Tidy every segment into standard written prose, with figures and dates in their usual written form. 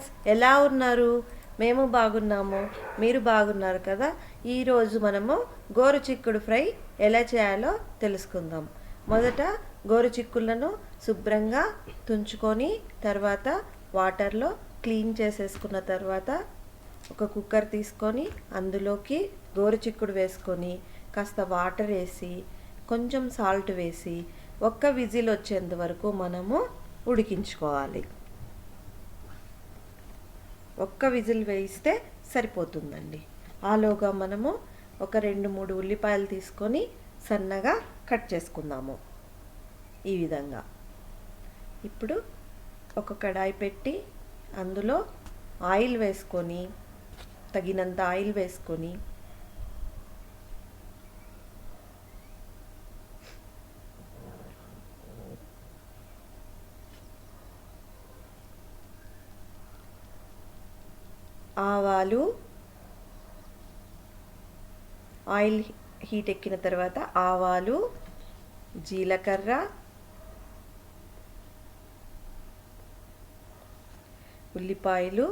Friends, ఎలా ఉన్నారు? మేము బాగున్నాము. మీరు బాగున్నారు కదా? ఈరోజు మనము గోరుచిక్కుడు ఫ్రై ఎలా చేయాలో తెలుసుకుందాం. మొదట గోరుచిక్కులను శుభ్రంగా తుంచుకొని తర్వాత వాటర్లో క్లీన్ చేసేసుకున్న తర్వాత ఒక కుక్కర్ తీసుకొని అందులోకి గోరుచిక్కుడు వేసుకొని కాస్త వాటర్ వేసి కొంచెం సాల్ట్ వేసి ఒక్క విజిల్ వచ్చేంత వరకు మనము ఉడికించుకోవాలి. ఒక్క విజిల్ వేయిస్తే సరిపోతుందండి. ఆలోగా మనము ఒక 2-3 ఉల్లిపాయలు తీసుకొని సన్నగా కట్ చేసుకుందాము. ఈ విధంగా ఇప్పుడు ఒక కడాయి పెట్టి అందులో ఆయిల్ వేసుకొని తగినంత ఆయిల్ వేసుకొని ఆవాలు, ఆయిల్ హీట్ ఎక్కిన తర్వాత ఆవాలు, జీలకర్ర, ఉల్లిపాయలు,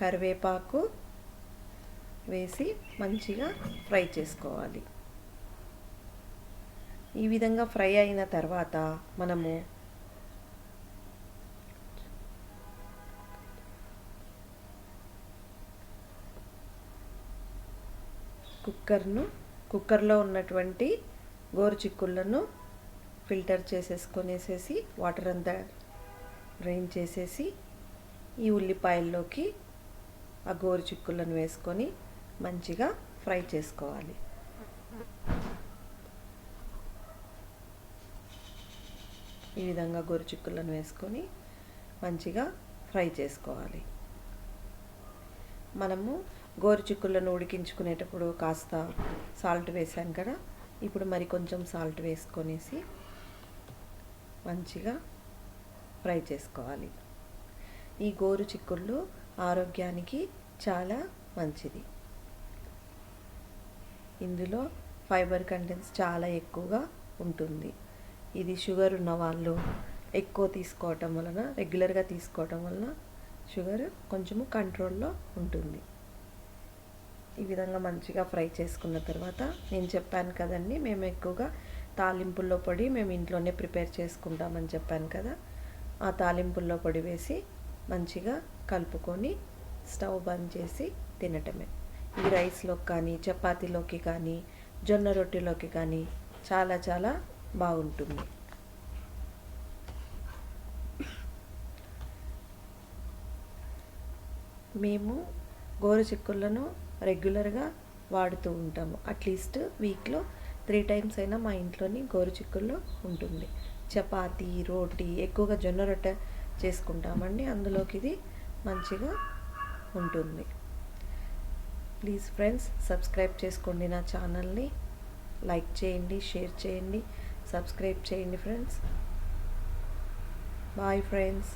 కరివేపాకు వేసి మంచిగా ఫ్రై చేసుకోవాలి. ఈ విధంగా ఫ్రై అయిన తర్వాత మనము కుక్కర్లో ఉన్నటువంటి గోరుచిక్కుళ్ళను ఫిల్టర్ చేసేసుకొనేసేసి వాటర్ అంతా డ్రైన్ చేసేసి ఈ ఉల్లిపాయల్లోకి ఆ గోరుచిక్కుళ్ళను వేసుకొని మంచిగా ఫ్రై చేసుకోవాలి. ఈ విధంగా గోరుచిక్కుళ్ళను వేసుకొని మంచిగా ఫ్రై చేసుకోవాలి. మనము గోరుచిక్కుళ్ళను ఉడికించుకునేటప్పుడు కాస్త సాల్ట్ వేసాం కదా, ఇప్పుడు మరి కొంచెం సాల్ట్ వేసుకొనేసి మంచిగా ఫ్రై చేసుకోవాలి. ఈ గోరుచిక్కుళ్ళు ఆరోగ్యానికి చాలా మంచిది. ఇందులో ఫైబర్ కంటెంట్స్ చాలా ఎక్కువగా ఉంటుంది. ఇది షుగర్ ఉన్న వాళ్ళు ఎక్కువ తీసుకోవటం వలన, రెగ్యులర్గా తీసుకోవటం వలన షుగర్ కొంచెము కంట్రోల్లో ఉంటుంది. ఈ విధంగా మంచిగా ఫ్రై చేసుకున్న తర్వాత నేను చెప్పాను కదండి, మేము ఎక్కువగా తాలింపుల్లో పొడి మేము ఇంట్లోనే ప్రిపేర్ చేసుకుంటామని చెప్పాను కదా, ఆ తాలింపుల్లో పొడి వేసి మంచిగా కలుపుకొని స్టవ్ బంద్ చేసి తినటమే. ఈ రైస్లోకి కానీ, చపాతీలోకి కానీ, జొన్న రొట్టెలోకి కానీ చాలా చాలా బాగుంటుంది. మేము గోరుచిక్కుళ్ళను రెగ్యులర్గా వాడుతూ ఉంటాము. అట్లీస్ట్ వీక్లో 3 times అయినా మా ఇంట్లోని గోరుచిక్కుళ్ళు ఉంటుంది. చపాతీ, రోటీ, ఎక్కువగా జొన్న రొట్టె చేసుకుంటామండి, అందులోకి ఇది మంచిగా ఉంటుంది. ప్లీజ్ ఫ్రెండ్స్, సబ్స్క్రైబ్ చేసుకోండి నా ఛానల్ని. లైక్ చేయండి, షేర్ చేయండి, సబ్స్క్రైబ్ చేయండి ఫ్రెండ్స్. Bye friends.